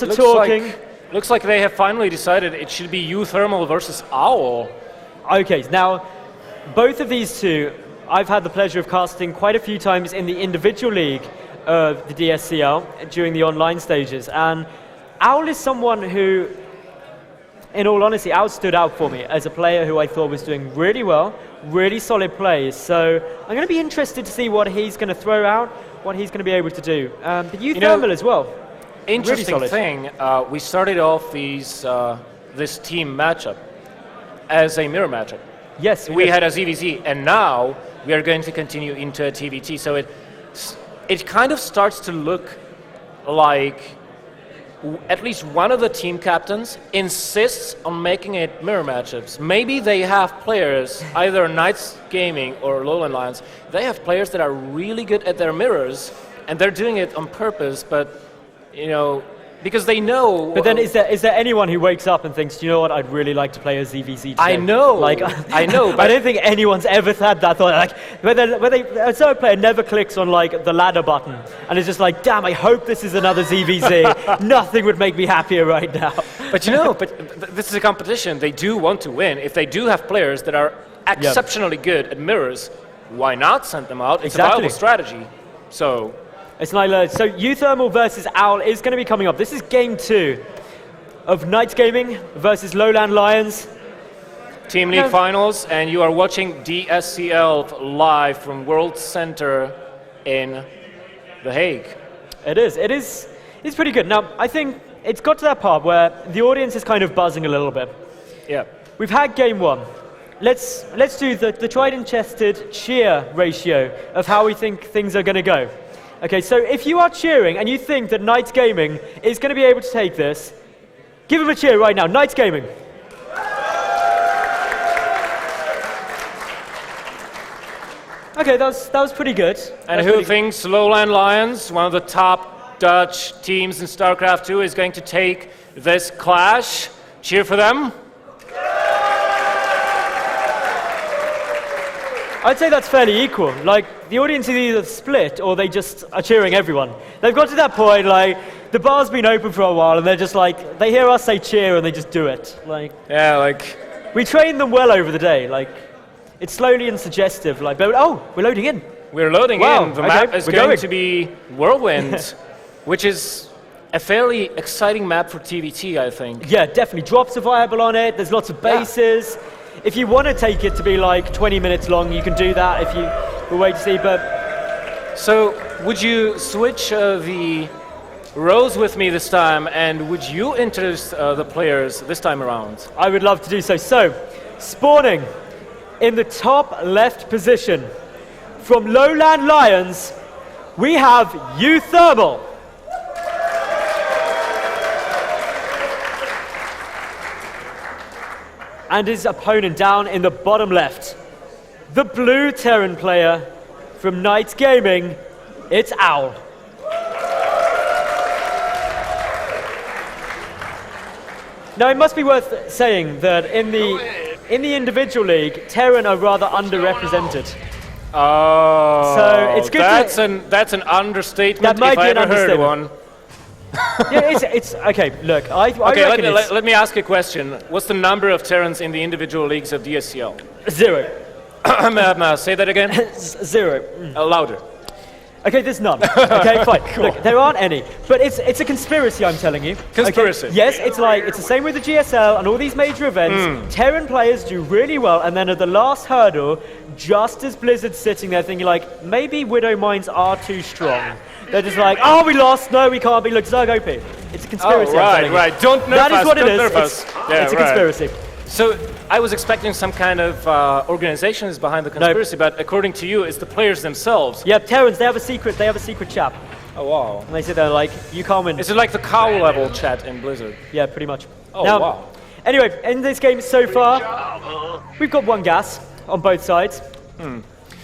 Looks like they have finally decided it should be U-Thermal versus Owl. Okay, now both of these two I've had the pleasure of casting quite a few times in the individual league of the DSCL during the online stages, and Owl is someone who, in all honesty, Owl stood out for me as a player who I thought was doing really well, really solid plays. So I'm going to be interested to see what he's going to throw out, what he's going to be able to do. But U-Thermal as well. Interesting really thing, we started off this team matchup as a mirror matchup. Yes, we had a ZVZ, and now we are going to continue into a TVT. So it kind of starts to look like at least one of the team captains insists on making it mirror matchups. Maybe they have players, either KnightS Gaming or LowLandLions, they have players that are really good at their mirrors, and they're doing it on purpose, but you know, because they know. But then, is there anyone who wakes up and thinks, you know what, I'd really like to play a ZVZ today? I know, like I know. But I don't think anyone's ever had that thought. Like, a certain player never clicks on like the ladder button, and it's just like, damn, I hope this is another ZVZ. Nothing would make me happier right now. But you know, but this is a competition. They do want to win. If they do have players that are exceptionally good at mirrors, why not send them out? It's a viable strategy. So. It's like, so U-Thermal versus Owl is going to be coming up. This is game 2 of KnightS Gaming versus LowLandLions. Team League Finals, and you are watching DSCL live from World Center in The Hague. It's pretty good. Now, I think it's got to that part where the audience is kind of buzzing a little bit. Yeah. We've had game 1. Let's do the tried and tested cheer ratio of how we think things are going to go. Okay, so if you are cheering and you think that KnightS Gaming is going to be able to take this, give him a cheer right now. KnightS Gaming. Okay, that was pretty good. And who thinks LowLandLions, one of the top Dutch teams in StarCraft 2, is going to take this clash? Cheer for them. I'd say that's fairly equal. Like, the audience is either split or they just are cheering everyone. They've got to that point, like, the bar's been open for a while and they're just like, they hear us say cheer and they just do it. Like, yeah, like. We trained them well over the day. Like, it's slowly and suggestive. Like, but, oh, we're loading in. We're loading in. The map is going to be Whirlwind, which is a fairly exciting map for TVT, I think. Yeah, definitely. Drops are viable on it. There's lots of bases. Yeah. If you want to take it to be like 20 minutes long, you can do that if you will wait to see, but... So, would you switch the roles with me this time, and would you introduce the players this time around? I would love to do so. So, spawning in the top left position from LowLandLions, we have U-Thermal. And his opponent down in the bottom left. The blue Terran player from KnightS Gaming, it's Owl. Now, it must be worth saying that in the individual league, Terran are rather underrepresented. Oh, so it's good. That's an understatement. That might if be I an ever heard one. Yeah, it's okay. Look, I reckon let me ask you a question. What's the number of Terrans in the individual leagues of DSCL? 0. Say that again. 0. Louder. Okay, there's none. Okay, fine. Cool. Look, there aren't any, but it's a conspiracy. I'm telling you. Conspiracy. Okay? Yes, it's the same with the GSL and all these major events. Terran players do really well, and then at the last hurdle, just as Blizzard's sitting there thinking like, maybe Widow Mines are too strong. They're just like, oh, we lost. No, we can't be. Look, Zerg OP. It's a conspiracy. Oh, right. Don't nerf us. That is what it is. It's a conspiracy. So I was expecting some kind of organization is behind the conspiracy, but according to you, it's the players themselves. Yeah, Terrans. They have a secret chat. Oh wow. And they sit there like, you can't win. Is it like the cow level chat in Blizzard? Yeah, pretty much. Oh wow. Anyway, in this game so far, we've got 1 gas on both sides.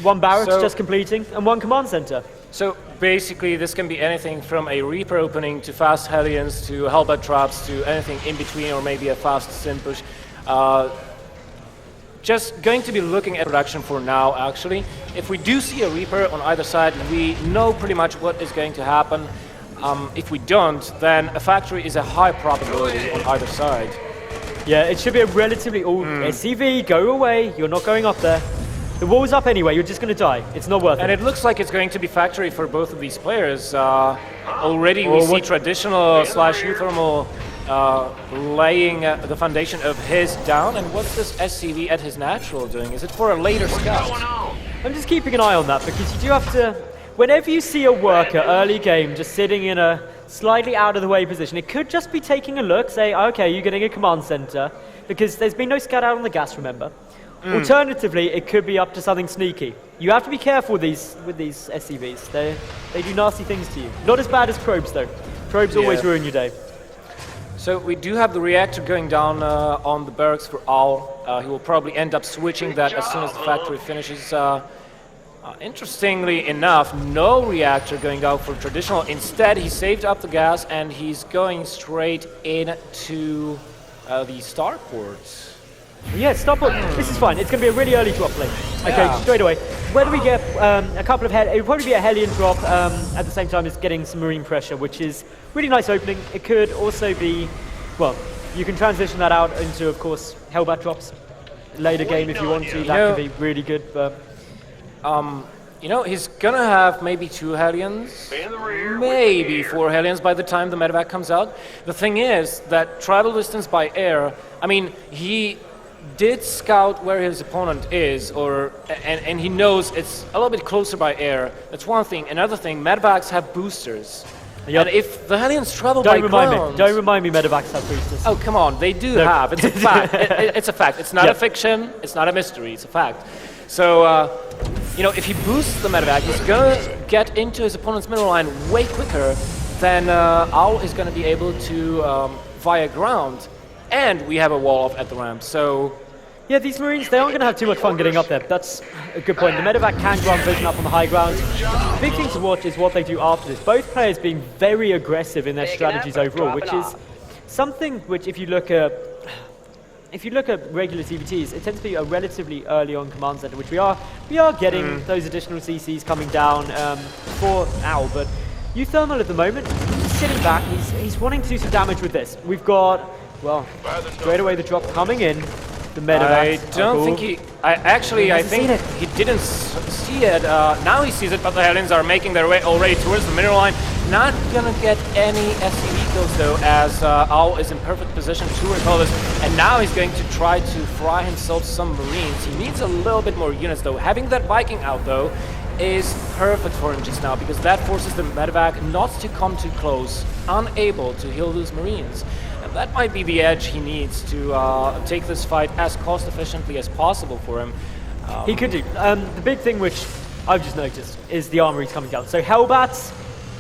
1 barracks just completing, and 1 command center. So basically, this can be anything from a Reaper opening to fast Hellions to Hellbat traps to anything in between, or maybe a fast Sim push. Just going to be looking at production for now, actually. If we do see a Reaper on either side, we know pretty much what is going to happen. If we don't, then a factory is a high probability on either side. Yeah, it should be a relatively... SCV, go away. You're not going up there. The wall's up anyway. You're just going to die. It's not worth it. And it looks like it's going to be factory for both of these players. Already we see traditional / Uthermal laying the foundation of his down. And what's this SCV at his natural doing? Is it for a later scout? I'm just keeping an eye on that because you do have to... Whenever you see a worker early game just sitting in a slightly out of the way position, it could just be taking a look, say, okay, you're getting a command center, because there's been no scout out on the gas, remember. Alternatively, it could be up to something sneaky. You have to be careful with these SCVs. They do nasty things to you. Not as bad as probes, though. Probes always ruin your day. So we do have the reactor going down on the barracks for Owl. He will probably end up switching that as soon as the factory finishes. Interestingly enough, no reactor going down for traditional. Instead, he saved up the gas and he's going straight into the starports. Yeah, starport. This is fine. It's going to be a really early drop lane. Okay, straight away. Whether we get a couple of it would probably be a Hellion drop at the same time as getting some marine pressure, which is really nice opening. It could also be, well, you can transition that out into, of course, Hellbat drops later game if you want to. That could be really good. But you know, he's gonna have maybe 2 Hellions, maybe 4 Hellions by the time the medevac comes out. The thing is that tribal distance by air, I mean, he did scout where his opponent is, and he knows it's a little bit closer by air. That's one thing. Another thing, medevacs have boosters. Yep. And if the Hellions travel by ground... Don't remind me medevacs have boosters. Oh, come on, they do have. It's a fact. It's a fact. It's not a fiction. It's not a mystery. It's a fact. So, you know, if he boosts the medevac, he's going to get into his opponent's middle line way quicker than Owl is going to be able to via ground. And we have a wall off at the ramp, so... Yeah, these Marines, they aren't going to have too much fun getting up there. That's a good point. The medevac can grant vision up on the high ground. The big thing to watch is what they do after this. Both players being very aggressive in their strategies overall, which is something which if you look at regular TVTs, it tends to be a relatively early on command center, which we are getting those additional CCs coming down for Owl, but Uthermal at the moment, he's sitting back, he's wanting to do some damage with this. We've got, well, straight away the drop coming in. The medevac. I don't think he... I think he didn't see it. Now he sees it, but the Hellions are making their way already towards the middle line. Not gonna get any SCV kills though, as Owl is in perfect position to recall this. And now he's going to try to fry himself some Marines. He needs a little bit more units though. Having that Viking out though is perfect for him just now, because that forces the medevac not to come too close, unable to heal those Marines. That might be the edge he needs to take this fight as cost efficiently as possible for him. He could do. The big thing which I've just noticed is the armories coming down. So Hellbats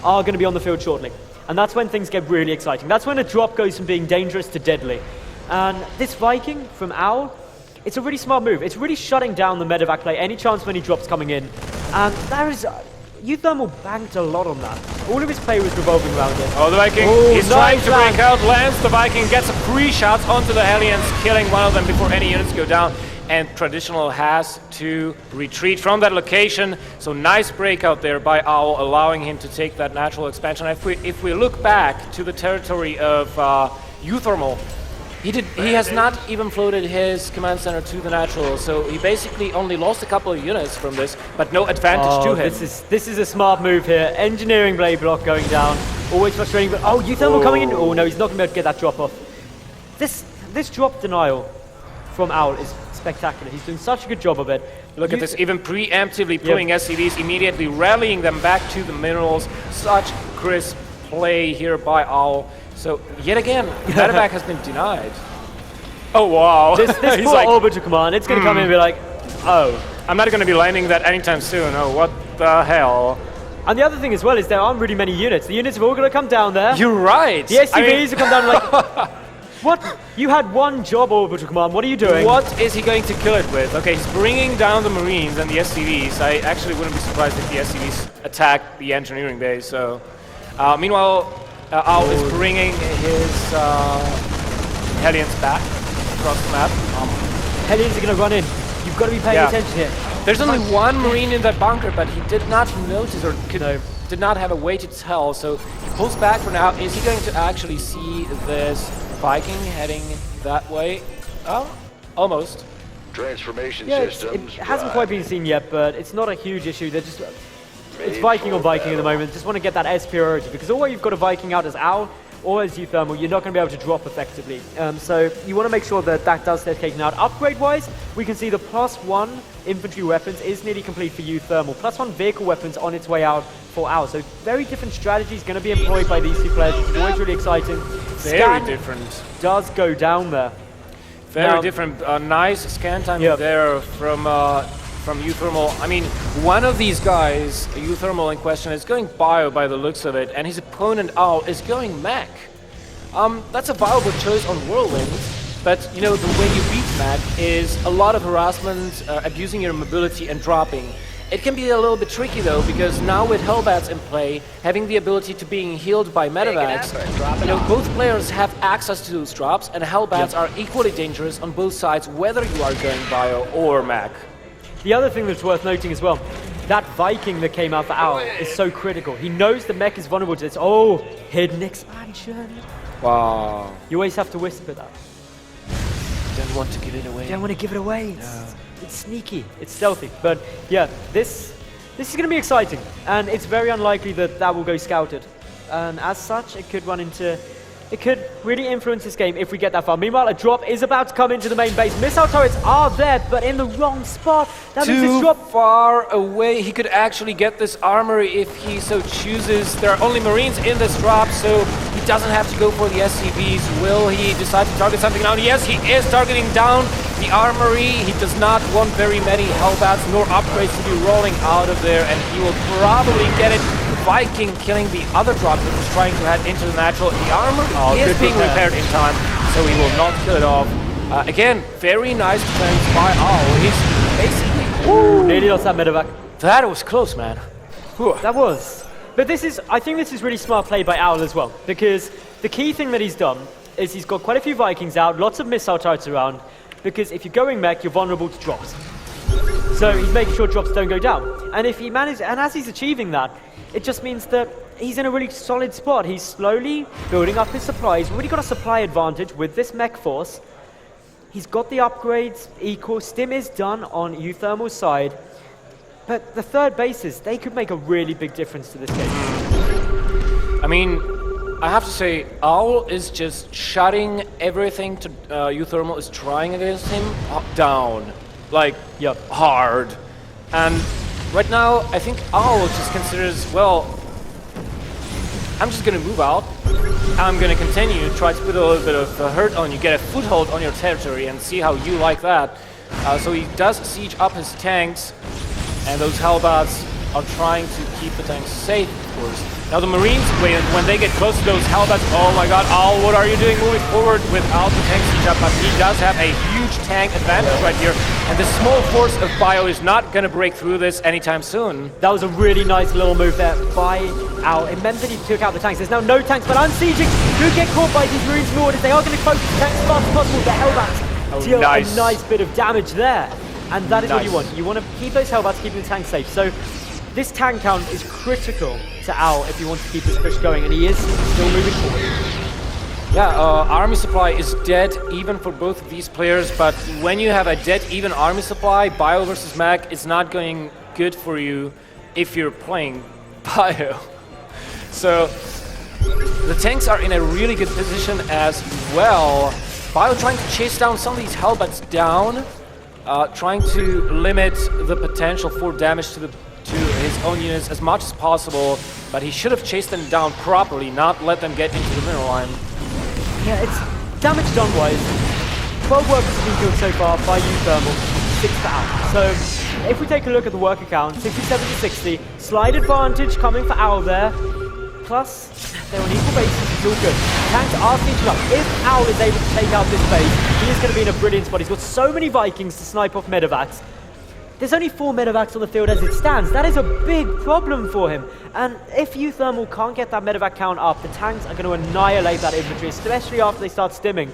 are going to be on the field shortly. And that's when things get really exciting. That's when a drop goes from being dangerous to deadly. And this Viking from Owl, it's a really smart move. It's really shutting down the medevac play, any chance of any drops coming in. And that is... Uthermal banked a lot on that. All of his play was revolving around it. Oh, the Viking, he's trying to break out, lands the Viking, gets a free shot onto the Hellions, killing one of them before any units go down. And Traditional has to retreat from that location. So nice breakout there by Owl, allowing him to take that natural expansion. If we look back to the territory of Uthermal, he has not even floated his command center to the natural, so he basically only lost a couple of units from this, but no advantage to him. This is a smart move here. Engineering blade block going down, always frustrating, but Uthermal coming in. Oh no, he's not going to be able to get that drop off. This drop denial from Owl is spectacular. He's doing such a good job of it. Look at this, even preemptively pulling SCVs, immediately rallying them back to the minerals. Such crisp play here by Owl. So, yet again, medevac has been denied. Oh, wow. This poor like, orbital command, it's going to come in and be like, oh. I'm not going to be landing that anytime soon. Oh, what the hell? And the other thing as well is there aren't really many units. The units have all got to come down there. You're right. The SCVs have come down like, what? You had one job, orbital command. What are you doing? What is he going to kill it with? Okay, he's bringing down the Marines and the SCVs. I actually wouldn't be surprised if the SCVs attack the engineering base. So, meanwhile... Owl is bringing his Hellions back across the map. Hellions are going to run in. You've got to be paying attention here. There's only one Marine in that bunker, but he did not notice or did not have a way to tell, so he pulls back for now. Is he going to actually see this Viking heading that way? Oh, almost. Transformation Yeah, it systems. hasn't quite been seen yet, but it's not a huge issue. They're just it's Viking on Viking at the moment. Just want to get that S priority, because although you've got a Viking out as Owl or as Uthermal, you're not going to be able to drop effectively. So you want to make sure that that does get taken out. Upgrade-wise, we can see the +1 infantry weapons is nearly complete for Uthermal. +1 vehicle weapons on its way out for Owl. So very different strategies going to be employed by these two players. It's always really exciting. Very different. Does go down there. Very different. Nice scan time there from Uthermal. I mean, one of these guys, Uthermal in question, is going Bio by the looks of it, and his opponent Owl is going Mech. That's a viable choice on Whirlwind, but you know, the way you beat Mech is a lot of harassment, abusing your mobility and dropping. It can be a little bit tricky though, because now with Hellbats in play, having the ability to being healed by medevacs, you know, both players have access to those drops, and Hellbats are equally dangerous on both sides, whether you are going Bio or Mech. The other thing that's worth noting as well, that Viking that came out for Owl is so critical. He knows the Mech is vulnerable to this. Oh, hidden expansion. Wow. You always have to whisper that. Don't want to give it away. Don't want to give it away. It's sneaky. It's stealthy. But yeah, this is going to be exciting. And it's very unlikely that that will go scouted. And as such, it could run into... It could really influence this game if we get that far. Meanwhile, a drop is about to come into the main base. Missile turrets are there, but in the wrong spot. That means this drop far away. He could actually get this armory if he so chooses. There are only Marines in this drop, so he doesn't have to go for the SCVs. Will he decide to target something down? Yes, he is targeting down the armory. He does not want very many Hellbats nor upgrades to be rolling out of there, and he will probably get it. Viking killing the other drop that was trying to head into the natural. The armor is being repaired in time, so he will not kill it off. Again, very nice defense by Owl. He's basically... nearly lost that medevac. That was close, man. That was. But I think this is really smart play by Owl as well, because the key thing that he's done is he's got quite a few Vikings out, lots of missile turrets around, because if you're going Mech, you're vulnerable to drops. So he's making sure drops don't go down. And if he manages, and as he's achieving that, it just means that he's in a really solid spot. He's slowly building up his supplies. We've already got a supply advantage with this Mech force. He's got the upgrades equal. Stim is done on Uthermal's side. But the third bases, they could make a really big difference to this game. I mean, I have to say, Owl is just shutting everything to Uthermal is trying against him down. Like, hard. And right now, I think Owl just considers, well, I'm just going to move out. I'm going to continue, try to put a little bit of hurt on you, get a foothold on your territory, and see how you like that. So he does siege up his tanks, and those Hellbats are trying to keep the tanks safe, of course. Now the Marines, when they get close to those Hellbats, oh my god, Owl, what are you doing moving forward without the tank siege up? But he does have a huge tank advantage right here, and the small force of Bio is not going to break through this anytime soon. That was a really nice little move there by Owl. It meant that he took out the tanks. There's now no tanks, but unsieging could get caught by these Marines in orders. They are going to focus the tanks as fast as possible. The Hellbats deal a nice bit of damage there. And that is what you want. You want to keep those Hellbats, keeping the tanks safe. So this tank count is critical to Owl if you want to keep this push going, and he is still moving forward. Yeah, army supply is dead even for both of these players, but when you have a dead even army supply, Bio versus Mech is not going good for you if you're playing Bio. So the tanks are in a really good position as well. Bio trying to chase down some of these Hellbats down, trying to limit the potential for damage to his own units as much as possible, but he should have chased them down properly, not let them get into the mineral line. Yeah, it's damage done-wise. 12 workers have been killed so far by Uthermal, 6 for Owl. So if we take a look at the worker count, 67 to 60, slight advantage coming for Owl there. Plus, they're on equal bases, it's all good. Tanks are sieging up. If Owl is able to take out this base, he is going to be in a brilliant spot. He's got so many Vikings to snipe off medevacs. There's only 4 medevacs on the field as it stands. That is a big problem for him. And if Uthermal can't get that medevac count up, the tanks are going to annihilate that infantry, especially after they start stimming.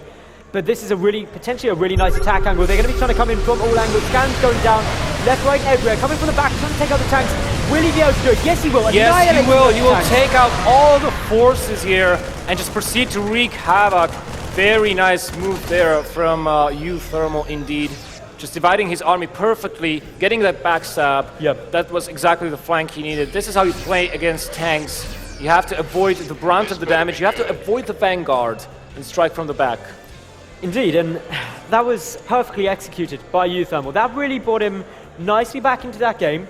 But this is potentially a really nice attack angle. They're going to be trying to come in from all angles. Scans going down, left, right, everywhere. Coming from the back, trying to take out the tanks. Will he be able to do it? Yes, he will. Yes, he Annihilate will. those He will tanks. take out all the forces here and just proceed to wreak havoc. Very nice move there from Thermal indeed. Just dividing his army perfectly, getting that backstab. Yep. That was exactly the flank he needed. This is how you play against tanks. You have to avoid the brunt of the damage. You have to avoid the vanguard and strike from the back. Indeed, and that was perfectly executed by Thermal. That really brought him nicely back into that game.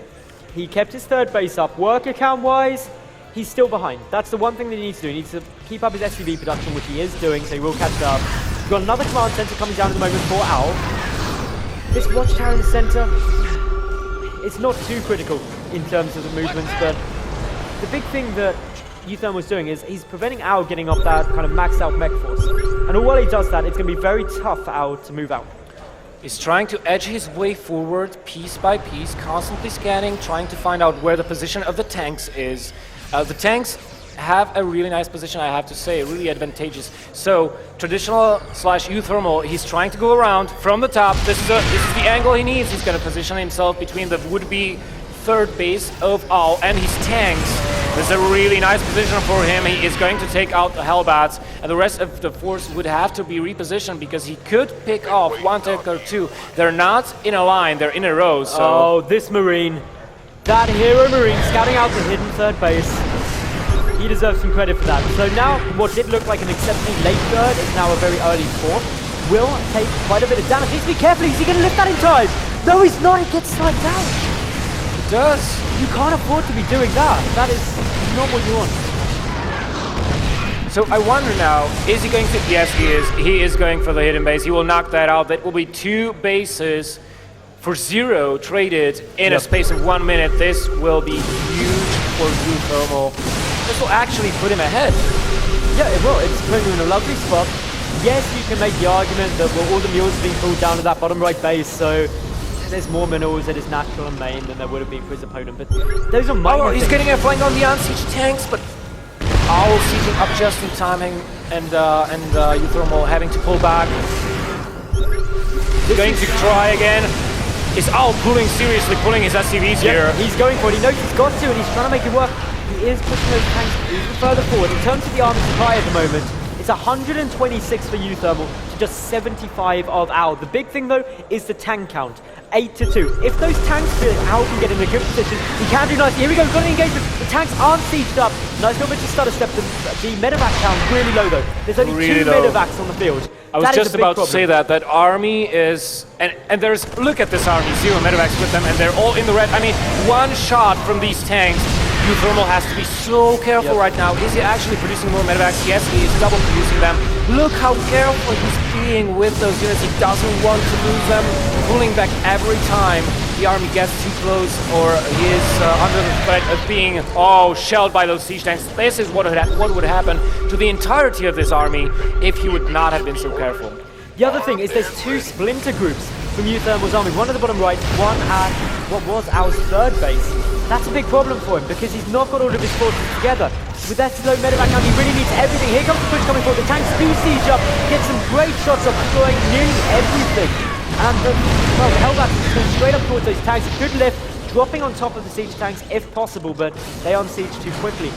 He kept his third base up. Worker count-wise, he's still behind. That's the one thing that he needs to do. He needs to keep up his SCV production, which he is doing, so he will catch up. We've got another command center coming down at the moment for Owl. This watchtower in the center, it's not too critical in terms of the movements, but the big thing that Thermal was doing is he's preventing Owl getting off that kind of maxed out mech force. And while he does that, it's going to be very tough for Owl to move out. He's trying to edge his way forward piece by piece, constantly scanning, trying to find out where the position of the tanks is. The tanks have a really nice position, I have to say, really advantageous. So, traditional slash Thermal, he's trying to go around from the top. This is the angle he needs. He's going to position himself between the would-be third base of Owl and his tanks. This is a really nice position for him. He is going to take out the Hellbats, and the rest of the force would have to be repositioned because he could pick off one tank or two. They're not in a line, they're in a row, so... Oh, this Marine, that hero Marine scouting out the hidden third base. He deserves some credit for that. So now, what did look like an exceptionally late third is now a very early fourth. Will take quite a bit of damage. Needs to be careful, is he going to lift that in time? No, he's not, he gets sniped down. He does. You can't afford to be doing that. That is not what you want. So I wonder now, is he going to... Yes, he is. He is going for the hidden base. He will knock that out. That will be 2 bases for 0 traded in a space of 1 minute. This will be huge for Thermal. This will actually put him ahead. Yeah, it will. It's putting him in a lovely spot. Yes, you can make the argument that all the mules are being pulled down to that bottom right base, so there's more minerals at his natural and main than there would have been for his opponent, but those are minor he's things. getting a flank on the unsieged tanks, but Owl sieging up just in timing, and Thermal having to pull back. He's going to try again. Is Owl seriously pulling his SCVs here? He's going for it. He knows he's got to, and he's trying to make it work. He is pushing those tanks even further forward. In terms of the army supply at the moment, it's 126 for Thermal to just 75 of Owl. The big thing, though, is the tank count. 8-2. If those tanks feel Owl can get in a good position, he can do nicely. Here we go, got an engagement. The tanks aren't sieged up. Nice little bit of stutter step. The medevac count really low, though. There's only really 2 medevacs on the field. I was just about to say that army is... And there's... Look at this army. 0 medevacs with them, and they're all in the red. I mean, one shot from these tanks. Thermal has to be so careful right now. Is he actually producing more medevacs? Yes, he is double producing them. Look how careful he's being with those units. He doesn't want to lose them. Pulling back every time the army gets too close or he is under the threat of being shelled by those siege tanks. This is what would happen to the entirety of this army if he would not have been so careful. The other thing is there's 2 splinter groups from Thermal's army. One at the bottom right, one at what was Owl's third base. That's a big problem for him because he's not got all of his forces together. With that slow medevac count, he really needs everything. Here comes the push coming forward. The tanks do siege up, get some great shots up, destroying nearly everything. And the Hellbats is going straight up towards those tanks. Good lift, dropping on top of the siege tanks if possible, but they unsiege too quickly.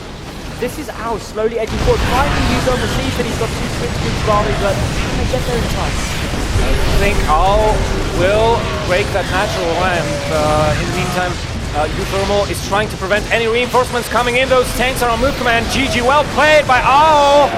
This is Owl slowly edging forward. Finally, Thermal sees that he's got 2 switch groups of army, but can they get there in time? I think Owl will break that natural ramp. In the meantime, Thermal is trying to prevent any reinforcements coming in. Those tanks are on move command. GG, well played by Owl!